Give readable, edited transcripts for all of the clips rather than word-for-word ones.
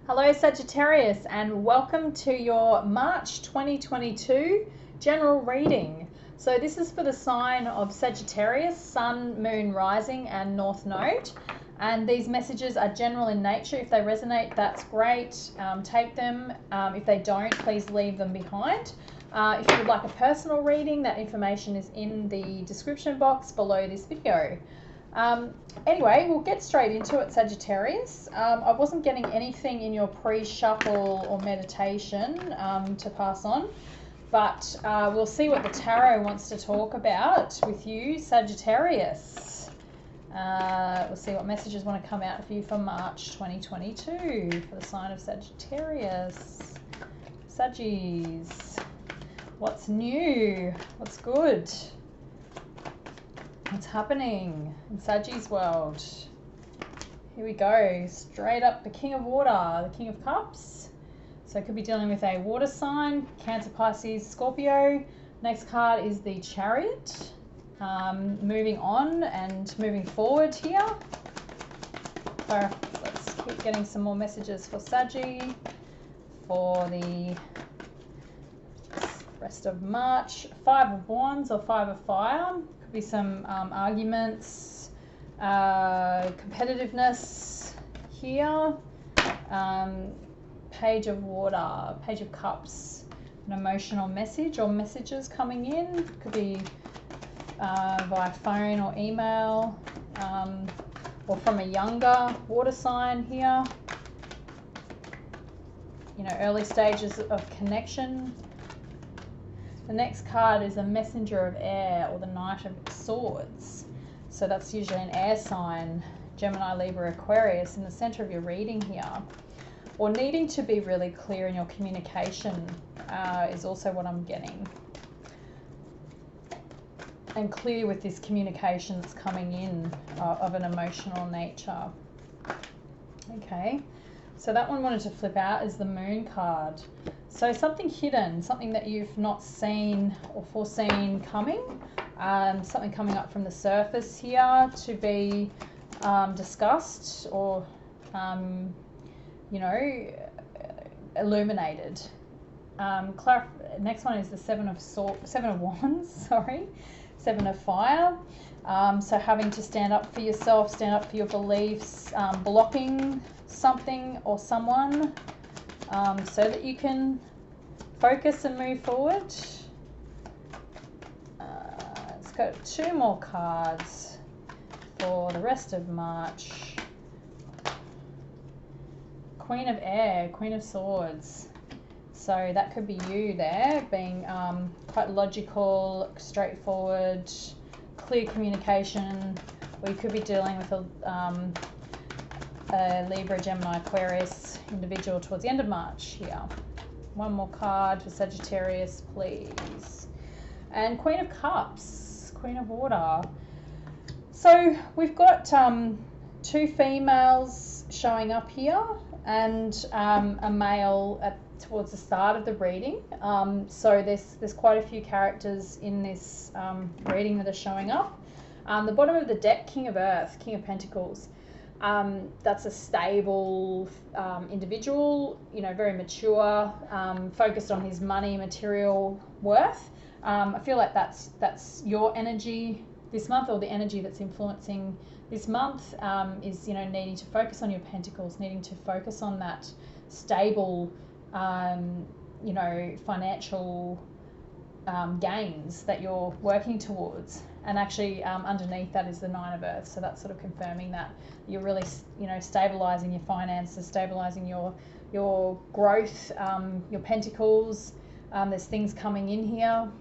Hello Sagittarius, and welcome to your March 2022 general reading. So this is for the sign of Sagittarius, Sun, Moon, Rising and North Node. And these messages are general in nature. If they resonate, that's great. Take them. If they don't, please leave them behind. If you would like a personal reading, that information is in the description box below this video. Anyway, we'll get straight into it, Sagittarius. I wasn't getting anything in your pre-shuffle or meditation to pass on, but we'll see what the tarot wants to talk about with you, Sagittarius. We'll see what messages want to come out for you for March 2022 for the sign of Sagittarius. Saggies, what's new? What's good? What's happening in Saggi's world? Here we go, straight up the King of Water, the King of Cups. So it could be dealing with a water sign, Cancer, Pisces, Scorpio. Next card is the Chariot. Moving on and moving forward here. So let's keep getting some more messages for Saggi for the rest of March. Five of Wands or Five of Fire. Could be some arguments, competitiveness here. Page of Water, Page of Cups, an emotional message or messages coming in. Could be via phone or email, or from a younger water sign here. You know, early stages of connection. The next card is a Messenger of Air or the Knight of Swords. So that's usually an air sign, Gemini, Libra, Aquarius, in the center of your reading here. Or needing to be really clear in your communication is also what I'm getting. And clear with this communication that's coming in of an emotional nature. Okay, so that one wanted to flip out is the Moon card. So something hidden, something that you've not seen or foreseen coming, something coming up from the surface here to be discussed or, you know, illuminated. Next one is the Seven of Wands, sorry, Seven of Fire. So having to stand up for yourself, stand up for your beliefs, blocking something or someone, so that you can focus and move forward. Let's go 2 more cards for the rest of March. Queen of Air, Queen of Swords. So that could be you there, being quite logical, straightforward, clear communication, or you could be dealing with a Libra, Gemini, Aquarius individual towards the end of March here. 1 more card for Sagittarius, please. And Queen of Cups, Queen of Water. So we've got 2 females showing up here and a male towards the start of the reading. So there's quite a few characters in this reading that are showing up. The bottom of the deck, King of Earth, King of Pentacles. That's a stable individual, you know, very mature, focused on his money, material worth. I feel like that's your energy this month, or the energy that's influencing this month, is, you know, needing to focus on your pentacles, needing to focus on that stable, you know, financial gains that you're working towards. And actually underneath that is the Nine of Earth, so that's sort of confirming that you're really, you know, stabilizing your finances, stabilizing your growth, your pentacles. There's things coming in here,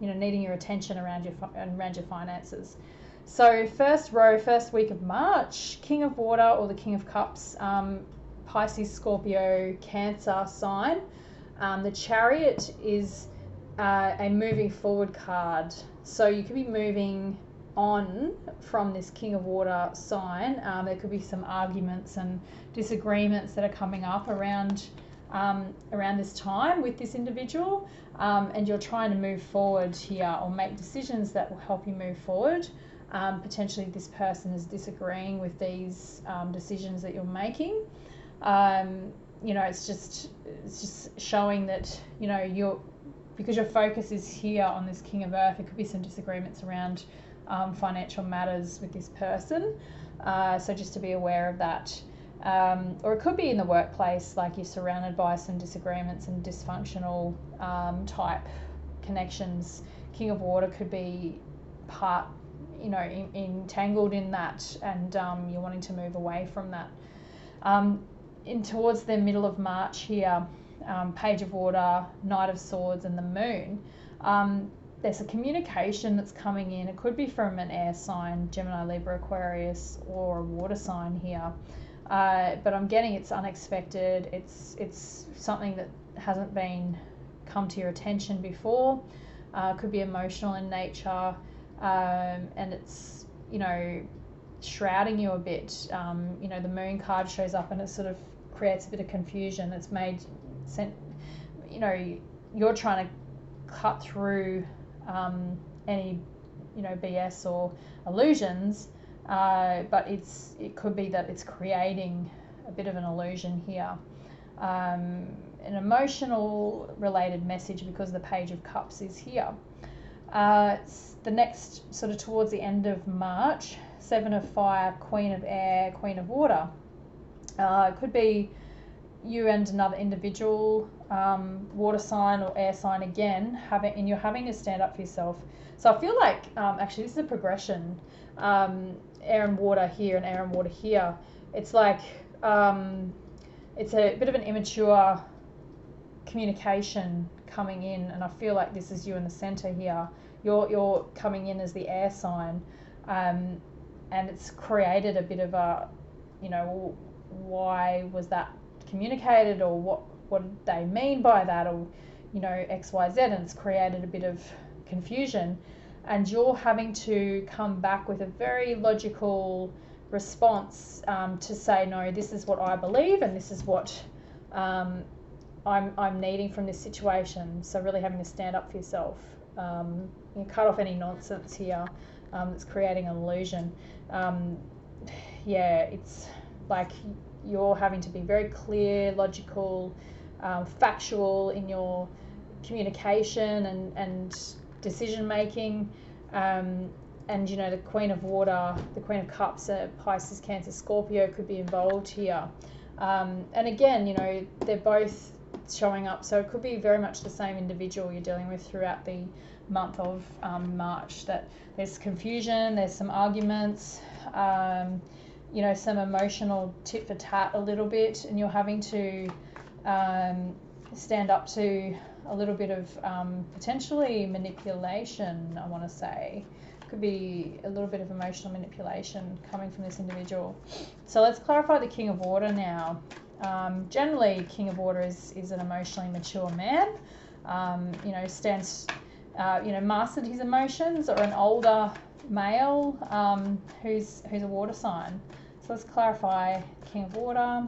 you know, needing your attention around your finances. So first row, first week of March, King of Water or the King of Cups, Pisces, Scorpio, Cancer sign. The Chariot is a moving forward card. So you could be moving on from this King of Water sign. There could be some arguments and disagreements that are coming up around this time with this individual, and you're trying to move forward here or make decisions that will help you move forward. Potentially this person is disagreeing with these decisions that you're making. You know, it's just showing that, you know, because your focus is here on this King of Earth, there could be some disagreements around financial matters with this person. So just to be aware of that. Or it could be in the workplace, like you're surrounded by some disagreements and dysfunctional type connections. King of Water could be part, you know, entangled in that, and you're wanting to move away from that. In towards the middle of March here, Page of Water, Knight of Swords, and the Moon. There's a communication that's coming in. It could be from an air sign, Gemini, Libra, Aquarius, or a water sign here. But I'm getting it's unexpected. It's something that hasn't been come to your attention before. Could be emotional in nature, and it's, you know, shrouding you a bit. You know, the Moon card shows up and it sort of creates a bit of confusion. It's made, you know, you're trying to cut through any, you know, BS or illusions, but it could be that it's creating a bit of an illusion here. An emotional related message, because the Page of Cups is here. The next, sort of towards the end of March, Seven of Fire, Queen of Air, Queen of Water. It could be you and another individual, water sign or air sign again, and you're having to stand up for yourself. So I feel like actually this is a progression. Air and water here and air and water here. It's like it's a bit of an immature communication coming in, and I feel like this is you in the center here. You're coming in as the air sign, and it's created a bit of a, you know, why was that communicated, or what did they mean by that, or, you know, XYZ, and it's created a bit of confusion, and you're having to come back with a very logical response to say, no, this is what I believe, and this is what I'm needing from this situation. So really having to stand up for yourself. You cut off any nonsense here that's creating an illusion. Yeah, it's like you're having to be very clear, logical, factual in your communication and decision making. And, you know, the Queen of Water, the Queen of Cups, Pisces, Cancer, Scorpio could be involved here. And again, you know, they're both showing up. So it could be very much the same individual you're dealing with throughout the month of March. That there's confusion, there's some arguments, you know, some emotional tit for tat a little bit, and you're having to stand up to a little bit of potentially manipulation, I want to say. Could be a little bit of emotional manipulation coming from this individual. So let's clarify the King of Water now. Generally, King of Water is an emotionally mature man, you know, stands, you know, mastered his emotions, or an older male who's a water sign. So let's clarify King of Water.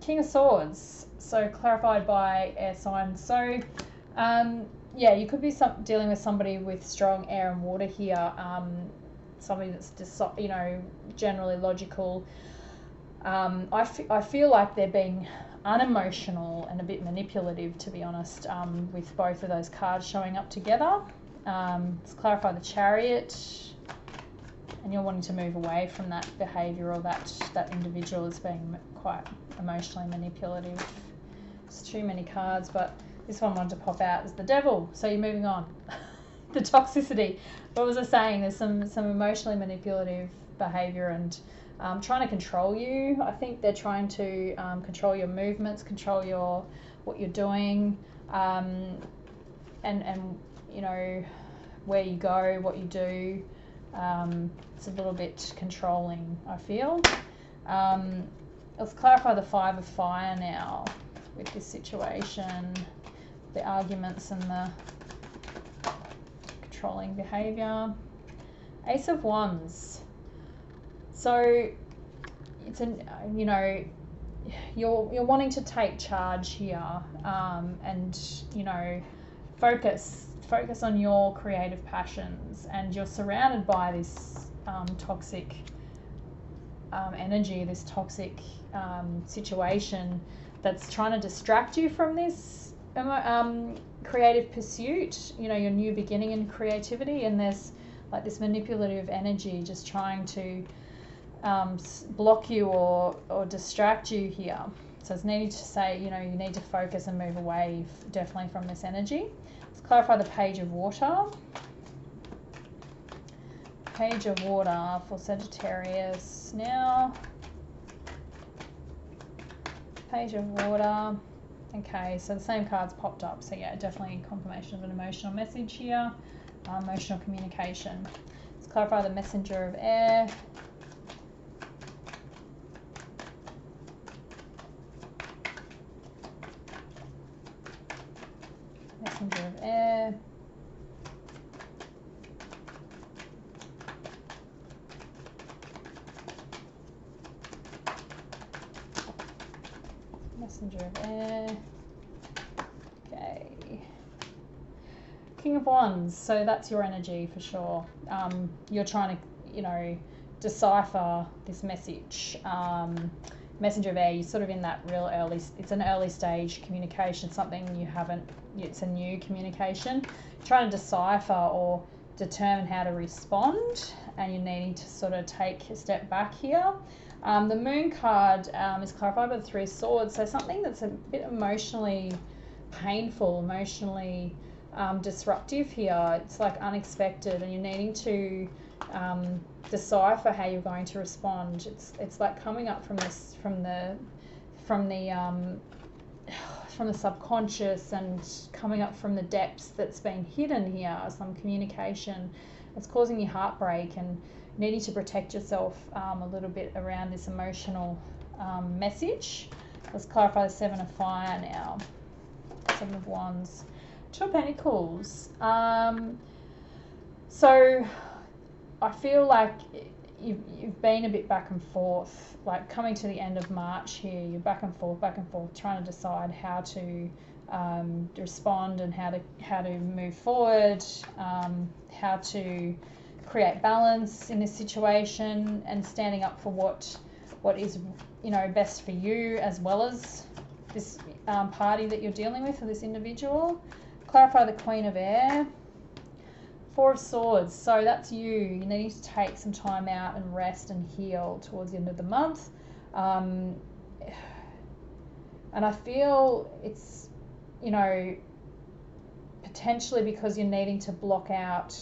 King of Swords, so clarified by air sign. So yeah, you could be dealing with somebody with strong air and water here, somebody that's just, you know, generally logical. I feel like they're being unemotional and a bit manipulative, to be honest, with both of those cards showing up together. Let's clarify the Chariot, and you're wanting to move away from that behaviour, or that individual is being quite emotionally manipulative. It's too many cards, but this one wanted to pop out as the Devil, so you're moving on. The toxicity. What was I saying? There's some emotionally manipulative behaviour and trying to control you. I think they're trying to control your movements, control what you're doing, and you know, where you go, what you do. It's a little bit controlling, I feel. Let's clarify the Five of Fire now with this situation, the arguments and the controlling behaviour. Ace of Wands. So it's you know, you're wanting to take charge here, and, you know, focus on your creative passions, and you're surrounded by this toxic energy, this toxic situation that's trying to distract you from this creative pursuit, you know, your new beginning in creativity. And there's like this manipulative energy just trying to block you or distract you here. So it's needed to say, you know, you need to focus and move away definitely from this energy. Let's clarify the Page of Water. Page of Water for Sagittarius now. Page of Water. Okay, so the same cards popped up. So yeah, definitely confirmation of an emotional message here. Emotional communication. Let's clarify the Messenger of Air. Messenger of Air. Messenger of Air. Okay. King of Wands. So that's your energy for sure. You're trying to, you know, decipher this message. Messenger of Air, you're sort of in that real early, it's an early stage communication, something you haven't, it's a new communication. You're trying to decipher or determine how to respond, and you're needing to sort of take a step back here. The Moon card is clarified by the Three of Swords, so something that's a bit emotionally painful, emotionally disruptive here. It's like unexpected, and you're needing to decipher how you're going to respond. It's like coming up from this from the subconscious and coming up from the depths that's been hidden here. Some communication that's causing you heartbreak and needing to protect yourself a little bit around this emotional message. Let's clarify the Seven of Fire now. Seven of Wands. Two of Pentacles. So I feel like you've been a bit back and forth, like coming to the end of March here, you're back and forth, trying to decide how to respond and how to move forward, how to create balance in this situation, and standing up for what is, you know, best for you as well as this party that you're dealing with, or this individual. Clarify the Queen of Air. Four of Swords, so that's you. You need to take some time out and rest and heal towards the end of the month. And I feel it's, you know, potentially because you're needing to block out.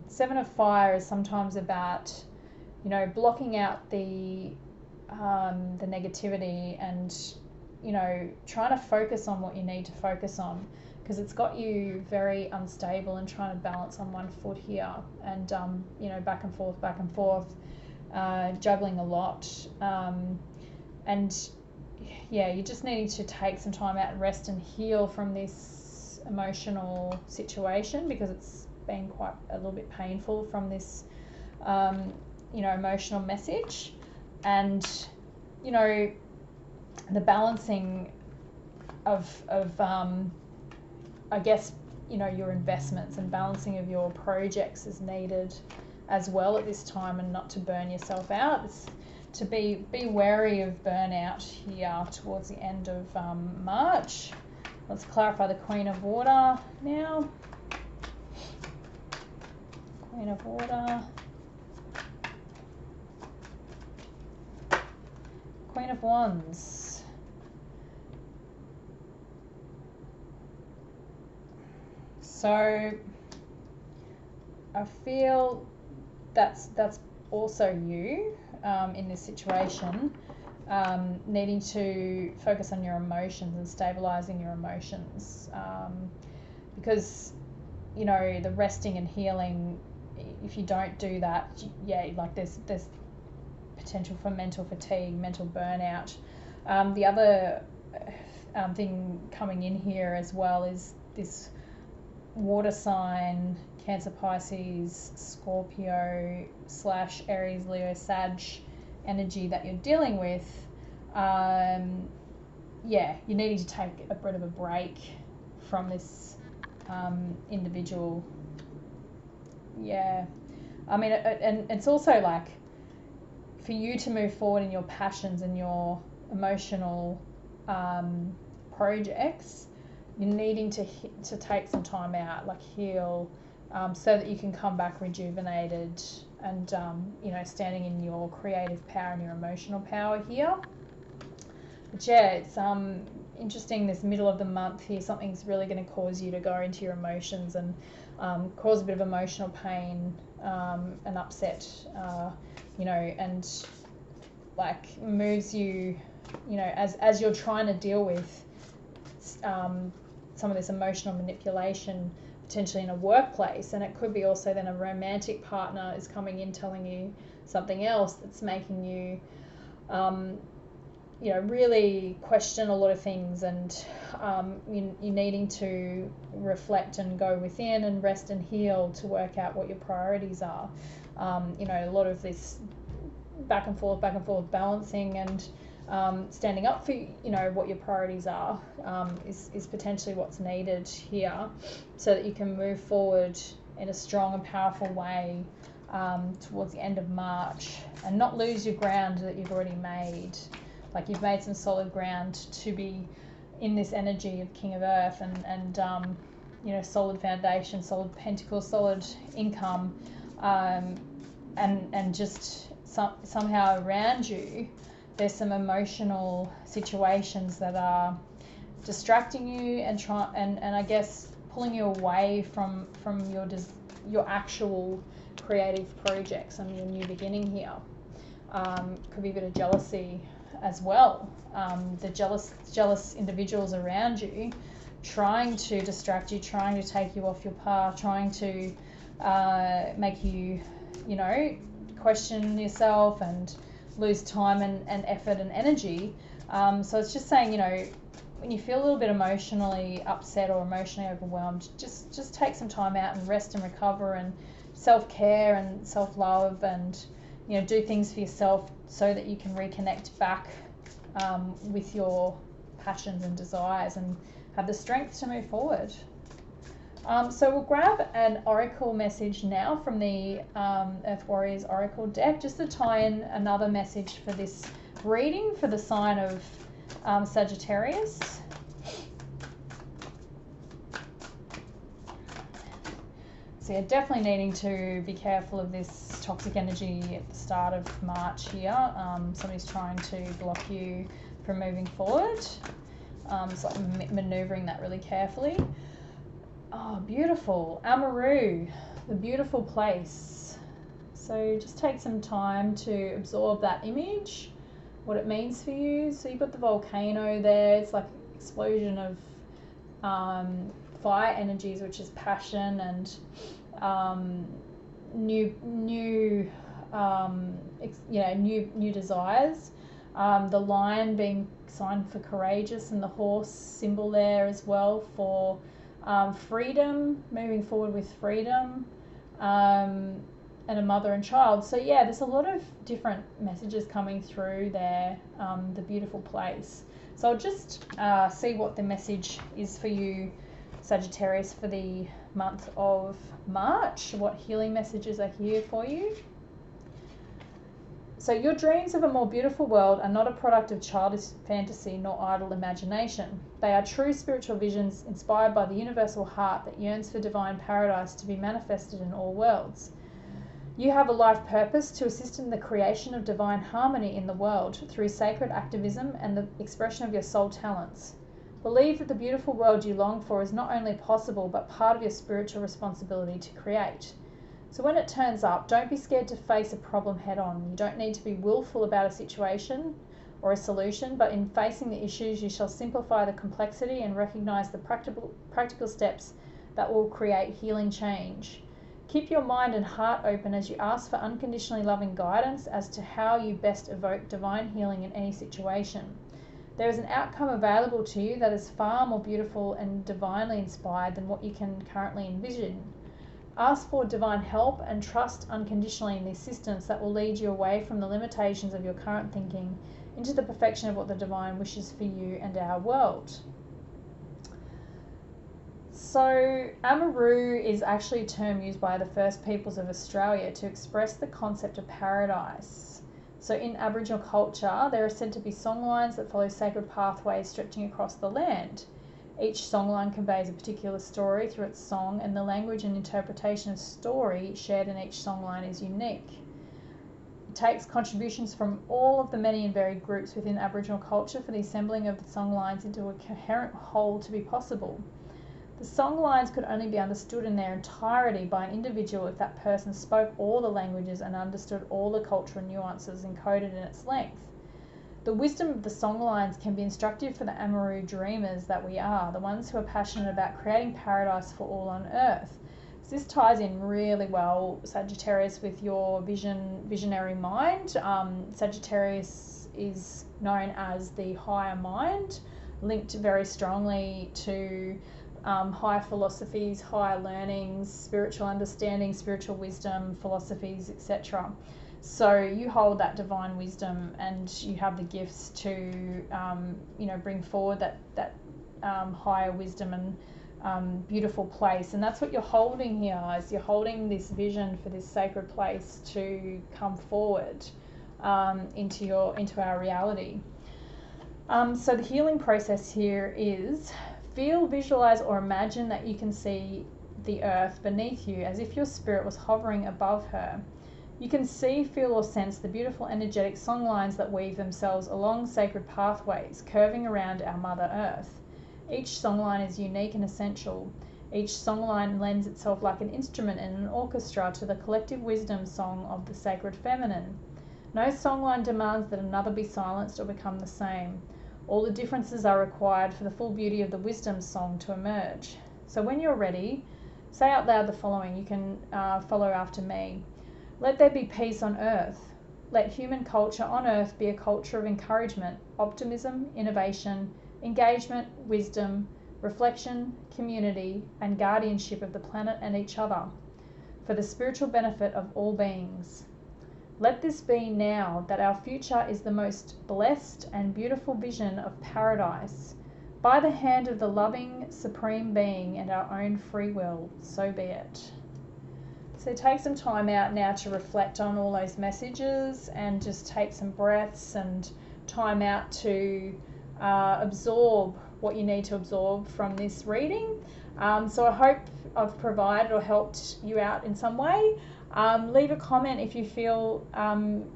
Seven of Fire is sometimes about, you know, blocking out the negativity and, you know, trying to focus on what you need to focus on, because it's got you very unstable and trying to balance on one foot here, and you know, back and forth, juggling a lot, and yeah, you're just needing to take some time out and rest and heal from this emotional situation, because it's been quite a little bit painful from this you know, emotional message. And you know, the balancing of I guess, you know, your investments and balancing of your projects is needed as well at this time, and not to burn yourself out. It's to be wary of burnout here towards the end of March. Let's clarify the Queen of Water now. Queen of Water. Queen of Wands. So I feel that's also you in this situation, needing to focus on your emotions and stabilizing your emotions, because, you know, the resting and healing, if you don't do that, yeah, like there's potential for mental fatigue, mental burnout. The other thing coming in here as well is this water sign, Cancer, Pisces, Scorpio / Aries, Leo, Sag energy that you're dealing with. Yeah, you're needing to take a bit of a break from this individual. Yeah, I mean, and it's also like for you to move forward in your passions and your emotional projects, you're needing to take some time out, like heal, so that you can come back rejuvenated and you know, standing in your creative power and your emotional power here. But yeah, it's interesting, this middle of the month here, something's really going to cause you to go into your emotions and cause a bit of emotional pain and upset, you know, and like moves you, you know, as you're trying to deal with some of this emotional manipulation potentially in a workplace. And it could be also then a romantic partner is coming in telling you something else that's making you you know, really question a lot of things, and you're needing to reflect and go within and rest and heal to work out what your priorities are. You know, a lot of this back and forth balancing and standing up for, you know, what your priorities are is potentially what's needed here, so that you can move forward in a strong and powerful way towards the end of March and not lose your ground that you've already made. Like, you've made some solid ground to be in this energy of King of Earth and you know, solid foundation, solid pentacles, solid income, and just somehow around you there's some emotional situations that are distracting you and I guess pulling you away from your actual creative projects and your new beginning here. Could be a bit of jealousy as well. The jealous individuals around you trying to distract you, trying to take you off your path, trying to make you, you know, question yourself and lose time and effort and energy. So it's just saying, you know, when you feel a little bit emotionally upset or emotionally overwhelmed, just take some time out and rest and recover and self-care and self-love, and, you know, do things for yourself so that you can reconnect back with your passions and desires and have the strength to move forward. So we'll grab an oracle message now from the Earth Warriors Oracle deck, just to tie in another message for this reading for the sign of Sagittarius. So you're definitely needing to be careful of this toxic energy at the start of March here. Somebody's trying to block you from moving forward. It's like maneuvering that really carefully. Oh, beautiful. Amaru, the beautiful place. So just take some time to absorb that image, what it means for you. So you've got the volcano there. It's like an explosion of fire energies, which is passion and new desires. The lion being sign for courageous, and the horse symbol there as well for freedom, moving forward with freedom, and a mother and child. So yeah, there's a lot of different messages coming through there. The beautiful place. So I'll just see what the message is for you, Sagittarius, for the month of March. What healing messages are here for you? So your dreams of a more beautiful world are not a product of childish fantasy nor idle imagination. They are true spiritual visions inspired by the universal heart that yearns for divine paradise to be manifested in all worlds. You have a life purpose to assist in the creation of divine harmony in the world through sacred activism and the expression of your soul talents. Believe that the beautiful world you long for is not only possible but part of your spiritual responsibility to create. So when it turns up, don't be scared to face a problem head on. You don't need to be willful about a situation or a solution, but in facing the issues, you shall simplify the complexity and recognize the practical steps that will create healing change. Keep your mind and heart open as you ask for unconditionally loving guidance as to how you best evoke divine healing in any situation. There is an outcome available to you that is far more beautiful and divinely inspired than what you can currently envision. Ask for divine help and trust unconditionally in the assistance that will lead you away from the limitations of your current thinking into the perfection of what the divine wishes for you and our world. So Amaru is actually a term used by the First Peoples of Australia to express the concept of paradise. So in Aboriginal culture, there are said to be songlines that follow sacred pathways stretching across the land. Each songline conveys a particular story through its song, and the language and interpretation of story shared in each songline is unique. It takes contributions from all of the many and varied groups within Aboriginal culture for the assembling of the songlines into a coherent whole to be possible. The songlines could only be understood in their entirety by an individual if that person spoke all the languages and understood all the cultural nuances encoded in its length. The wisdom of the songlines can be instructive for the Amaru dreamers that we are, the ones who are passionate about creating paradise for all on earth. So this ties in really well, Sagittarius, with your visionary mind. Sagittarius is known as the higher mind, linked very strongly to higher philosophies, higher learnings, spiritual understanding, spiritual wisdom, philosophies, etc. So you hold that divine wisdom, and you have the gifts to, bring forward that higher wisdom and beautiful place. And that's what you're holding here, is you're holding this vision for this sacred place to come forward into our reality. So the healing process here is: feel, visualize, or imagine that you can see the earth beneath you as if your spirit was hovering above her. You can see, feel, or sense the beautiful energetic songlines that weave themselves along sacred pathways, curving around our Mother Earth. Each songline is unique and essential. Each songline lends itself like an instrument in an orchestra to the collective wisdom song of the sacred feminine. No songline demands that another be silenced or become the same. All the differences are required for the full beauty of the wisdom song to emerge. So when you're ready, say out loud the following. You can follow after me. Let there be peace on earth. Let human culture on earth be a culture of encouragement, optimism, innovation, engagement, wisdom, reflection, community, and guardianship of the planet and each other, for the spiritual benefit of all beings. Let this be now that our future is the most blessed and beautiful vision of paradise, by the hand of the loving Supreme Being and our own free will, so be it. So take some time out now to reflect on all those messages, and just take some breaths and time out to absorb what you need to absorb from this reading. So I hope I've provided or helped you out in some way. Leave a comment if you feel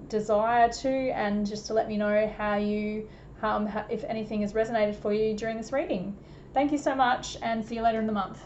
desire to, and just to let me know how you, if anything has resonated for you during this reading. Thank you so much, and see you later in the month.